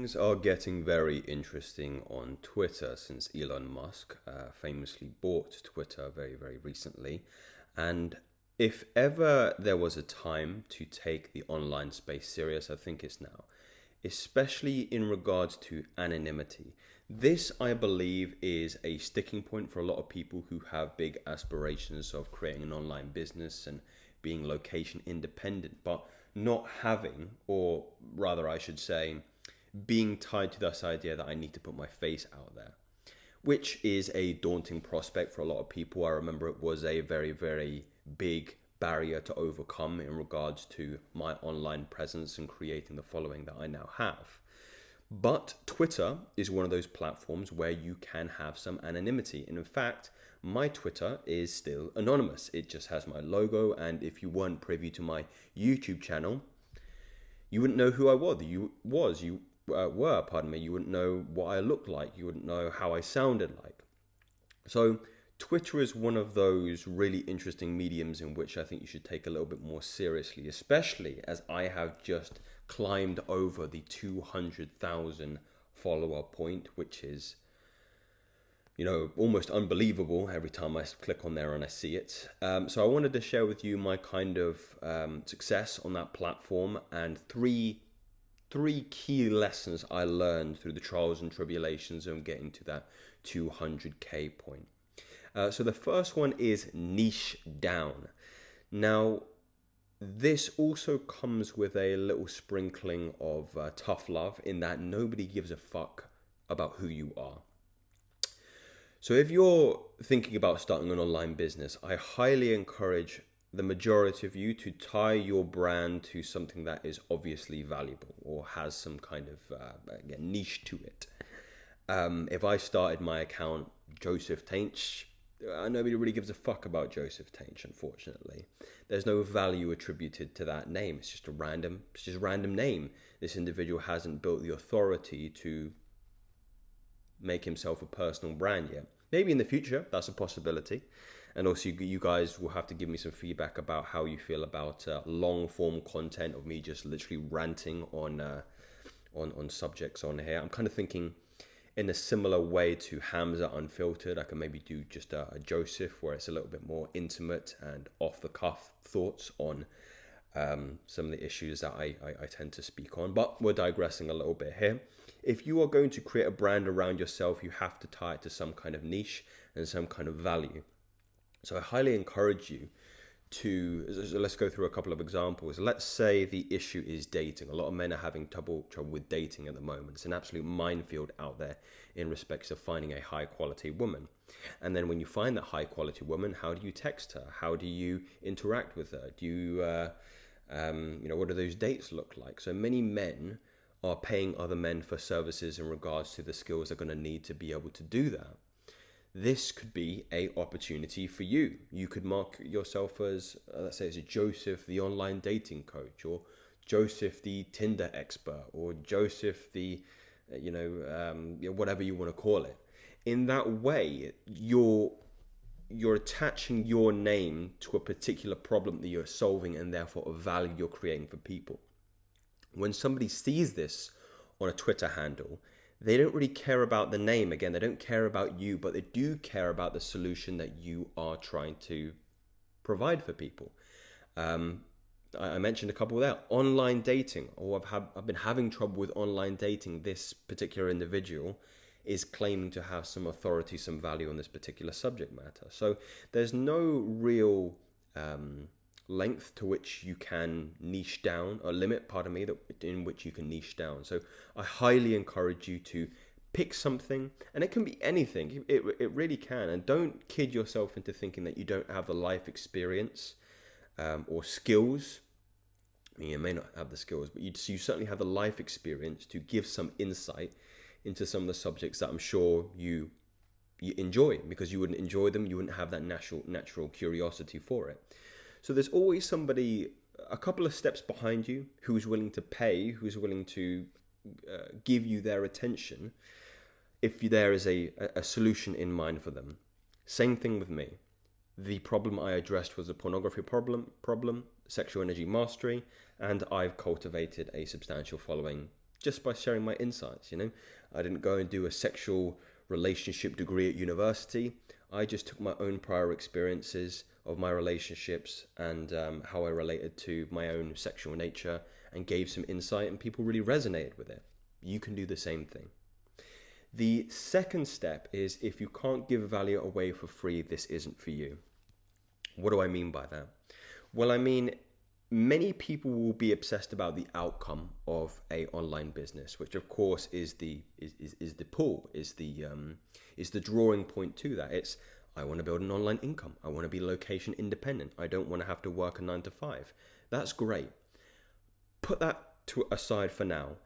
Things are getting very interesting on Twitter since Elon Musk famously bought Twitter very, very recently. And if ever there was a time to take the online space serious, I think it's now, especially in regards to anonymity. This, I believe, is a sticking point for a lot of people who have big aspirations of creating an online business and being location independent, but not having, or rather, I should say, being tied to this idea that I need to put my face out there, which is a daunting prospect for a lot of people. I remember it was a very, very big barrier to overcome in regards to my online presence and creating the following that I now have. But Twitter is one of those platforms where you can have some anonymity. And in fact, my Twitter is still anonymous. It just has my logo. And if you weren't privy to my YouTube channel, you wouldn't know who I was. You wouldn't know what I looked like. You wouldn't know how I sounded like. So Twitter is one of those really interesting mediums in which I think you should take a little bit more seriously, especially as I have just climbed over the 200,000 follower point, which is, almost unbelievable every time I click on there and I see it. So I wanted to share with you my kind of success on that platform and three key lessons I learned through the trials and tribulations of getting to that 200K point. So the first one is niche down. Now, this also comes with a little sprinkling of tough love in that nobody gives a fuck about who you are. So if you're thinking about starting an online business, I highly encourage the majority of you to tie your brand to something that is obviously valuable or has some kind of niche to it. If I started my account Joseph Tainch, nobody really gives a fuck about Joseph Tainch, unfortunately. There's no value attributed to that name. It's just a random name. This individual hasn't built the authority to make himself a personal brand yet. Maybe in the future, that's a possibility. And also you guys will have to give me some feedback about how you feel about long form content of me just literally ranting on subjects on here. I'm kind of thinking in a similar way to Hamza Unfiltered. I can maybe do just a Joseph where it's a little bit more intimate and off the cuff thoughts on some of the issues that I tend to speak on. But we're digressing a little bit here. If you are going to create a brand around yourself, you have to tie it to some kind of niche and some kind of value. So I highly encourage you to, let's go through a couple of examples. Let's say the issue is dating. A lot of men are having trouble with dating at the moment. It's an absolute minefield out there in respects of finding a high quality woman. And then when you find that high quality woman, how do you text her? How do you interact with her? Do you, what do those dates look like? So many men are paying other men for services in regards to the skills they're going to need to be able to do that. This could be a opportunity for you. You could mark yourself as, let's say, as a Joseph, the online dating coach, or Joseph, the Tinder expert, or Joseph, the, whatever you want to call it. In that way, you're attaching your name to a particular problem that you're solving and therefore a value you're creating for people. When somebody sees this on a Twitter handle, they don't really care about the name. Again, they don't care about you, but they do care about the solution that you are trying to provide for people. I mentioned a couple there. Online dating. I've been having trouble with online dating. This particular individual is claiming to have some authority, some value on this particular subject matter. So there's no real length to which you can niche down, or limit, in which you can niche down. So I highly encourage you to pick something, and it can be anything. It really can. And don't kid yourself into thinking that you don't have the life experience or skills. I mean, you may not have the skills, but you certainly have the life experience to give some insight into some of the subjects that I'm sure you enjoy, because you wouldn't enjoy them, you wouldn't have that natural curiosity for it. So there's always somebody a couple of steps behind you who's willing to pay, who's willing to give you their attention if there is a solution in mind for them. Same thing with me. The problem I addressed was a pornography problem, sexual energy mastery, and I've cultivated a substantial following just by sharing my insights. I didn't go and do a sexual relationship degree at university. I just took my own prior experiences of my relationships and how I related to my own sexual nature and gave some insight, and people really resonated with it. You can do the same thing. The second step is, if you can't give value away for free, this isn't for you. What do I mean by that? Well, I mean, many people will be obsessed about the outcome of a online business, which of course is the pull, is the drawing point to that. It's, I want to build an online income. I want to be location independent. I don't want to have to work a 9 to 5. That's great. Put that aside for now.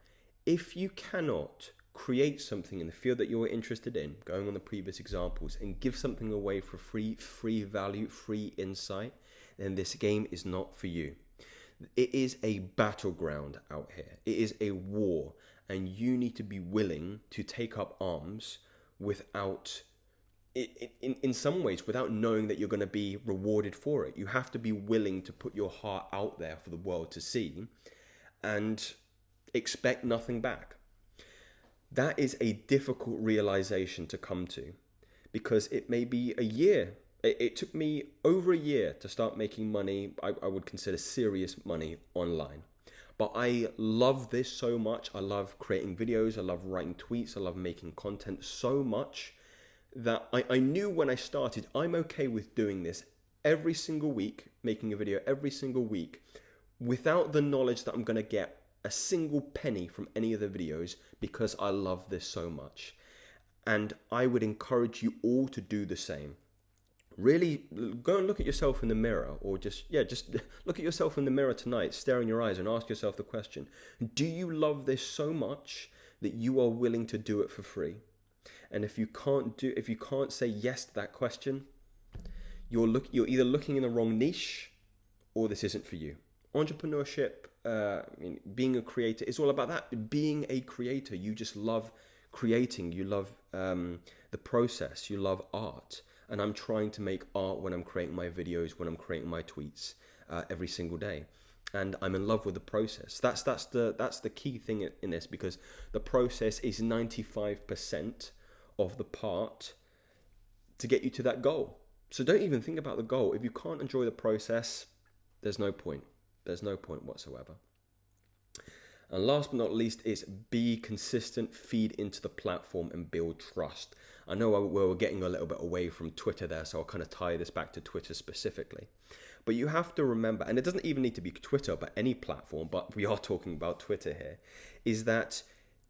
If you cannot create something in the field that you're interested in, going on the previous examples, and give something away for free value, free insight, then this game is not for you. It is a battleground out here. It is a war, and you need to be willing to take up arms without, in some ways, without knowing that you're going to be rewarded for it. You have to be willing to put your heart out there for the world to see and expect nothing back. That is a difficult realization to come to, because it may be a year. It took me over a year to start making money. I would consider serious money online. But I love this so much. I love creating videos. I love writing tweets. I love making content so much that I knew when I started, I'm okay with doing this every single week, making a video every single week, without the knowledge that I'm going to get a single penny from any of the videos, because I love this so much. And I would encourage you all to do the same. Really go and look at yourself in the mirror, or just look at yourself in the mirror tonight, stare in your eyes and ask yourself the question, do you love this so much that you are willing to do it for free? And if you can't say yes to that question, you're either looking in the wrong niche, or this isn't for you. Entrepreneurship, being a creator, it's all about that. Being a creator, you just love creating. You love the process. You love art. And I'm trying to make art when I'm creating my videos, when I'm creating my tweets every single day. And I'm in love with the process. That's the key thing in this, because the process is 95% of the part to get you to that goal. So don't even think about the goal. If you can't enjoy the process, there's no point. There's no point whatsoever. And last but not least is be consistent, feed into the platform and build trust. I know we're getting a little bit away from Twitter there, so I'll kind of tie this back to Twitter specifically. But you have to remember, and it doesn't even need to be Twitter, but any platform, but we are talking about Twitter here, is that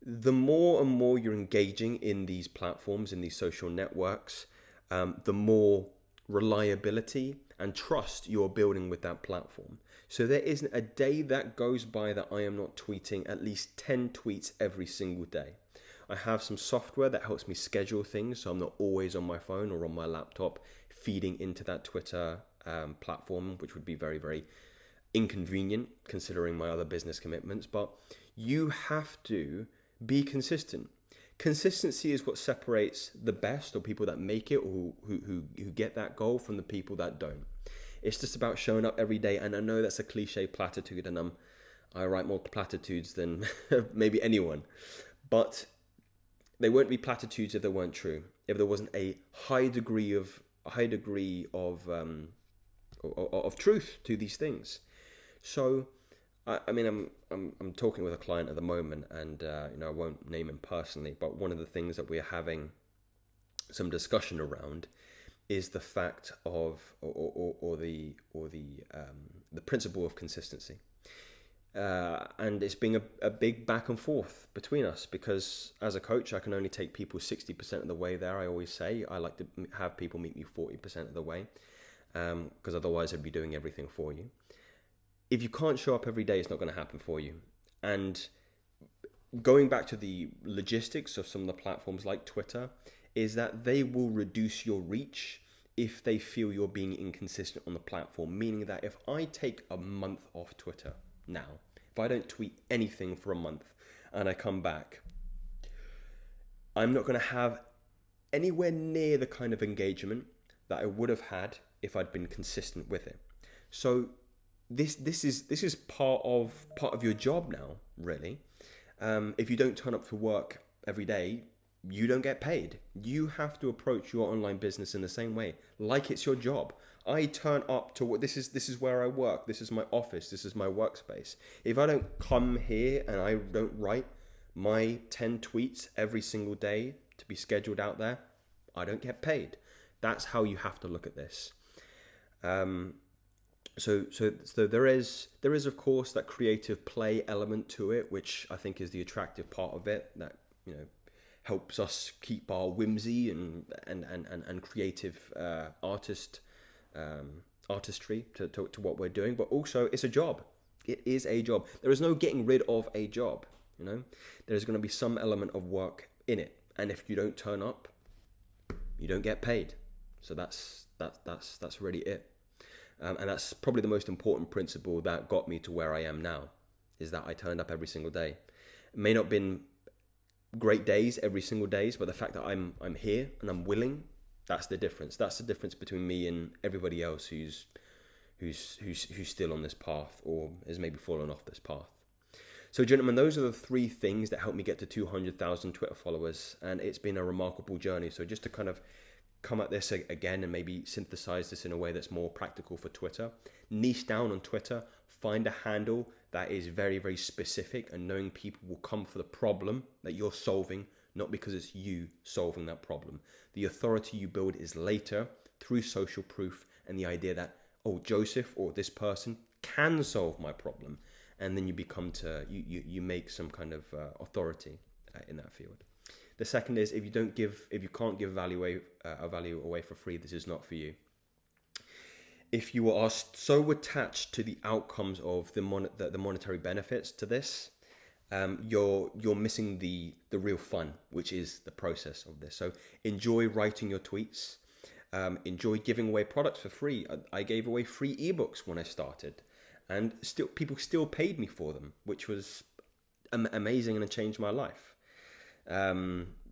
the more and more you're engaging in these platforms, in these social networks, the more reliability and trust you're building with that platform. So there isn't a day that goes by that I am not tweeting at least 10 tweets every single day. I have some software that helps me schedule things, so I'm not always on my phone or on my laptop feeding into that Twitter platform, which would be very, very inconvenient considering my other business commitments. But you have to be consistent. Consistency is what separates the best, or people that make it, or who get that goal, from the people that don't. It's just about showing up every day. And I know that's a cliche platitude, and I write more platitudes than maybe anyone, but they won't be platitudes if they weren't true. If there wasn't a high degree of truth to these things. So I'm talking with a client at the moment, and I won't name him personally, but one of the things that we're having some discussion around is the fact of the principle of consistency. And it's been a big back and forth between us, because as a coach, I can only take people 60% of the way there. I always say I like to have people meet me 40% of the way, because otherwise I'd be doing everything for you. If you can't show up every day, it's not going to happen for you. And going back to the logistics of some of the platforms like Twitter, is that they will reduce your reach if they feel you're being inconsistent on the platform. Meaning that if I take a month off Twitter now, if I don't tweet anything for a month and I come back, I'm not going to have anywhere near the kind of engagement that I would have had if I'd been consistent with it. So this is part of your job now, really. If you don't turn up for work every day, you don't get paid. You have to approach your online business in the same way, like it's your job. I turn up to what this is where I work. This is my office. This is my workspace. If I don't come here and I don't write my 10 tweets every single day to be scheduled out there, I don't get paid. That's how you have to look at this. So there is of course that creative play element to it, which I think is the attractive part of it. That helps us keep our whimsy and creative artistry to what we're doing. But also, it's a job. It is a job. There is no getting rid of a job. There's going to be some element of work in it, and if you don't turn up, you don't get paid. So that's really it. And that's probably the most important principle that got me to where I am now, is that I turned up every single day. It may not have been great days every single day, but the fact that I'm here and I'm willing, that's the difference. That's the difference between me and everybody else who's still on this path or has maybe fallen off this path. So gentlemen, those are the 3 things that helped me get to 200,000 Twitter followers, and it's been a remarkable journey. So just to kind of come at this again and maybe synthesize this in a way that's more practical for Twitter. Niche down on Twitter, find a handle that is very, very specific, and knowing people will come for the problem that you're solving, not because it's you solving that problem. The authority you build is later through social proof and the idea that, oh, Joseph or this person can solve my problem. And then you become you make some kind of authority in that field. The second is, if you can't give value away for free, this is not for you. If you are so attached to the outcomes of the monetary benefits to this, you're missing the real fun, which is the process of this. So enjoy writing your tweets. Enjoy giving away products for free. I gave away free ebooks when I started, and people still paid me for them, which was amazing and it changed my life.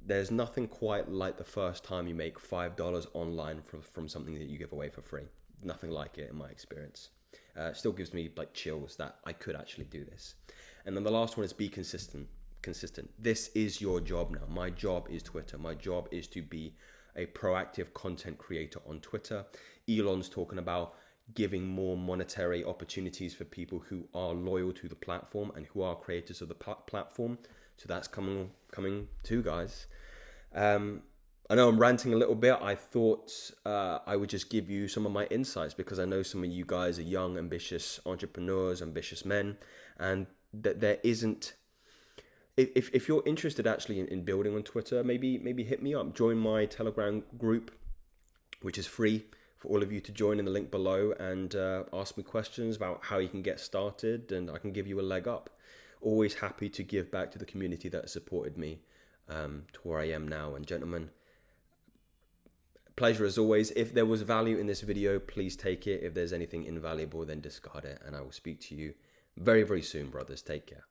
There's nothing quite like the first time you make $5 online from something that you give away for free. Nothing like it in my experience. Still gives me like chills that I could actually do this. And then the last one is be consistent. This is your job now. My job is Twitter. My job is to be a proactive content creator on Twitter. Elon's talking about giving more monetary opportunities for people who are loyal to the platform and who are creators of the platform. So that's coming too, guys. I know I'm ranting a little bit. I thought I would just give you some of my insights, because I know some of you guys are young, ambitious entrepreneurs, ambitious men, and that there isn't. If you're interested actually in building on Twitter, maybe hit me up. Join my Telegram group, which is free for all of you to join in the link below, and ask me questions about how you can get started, and I can give you a leg up. Always happy to give back to the community that has supported me to where I am now. And gentlemen, pleasure as always. If there was value in this video, please take it. If there's anything invaluable, then discard it. And I will speak to you very, very soon, brothers. Take care.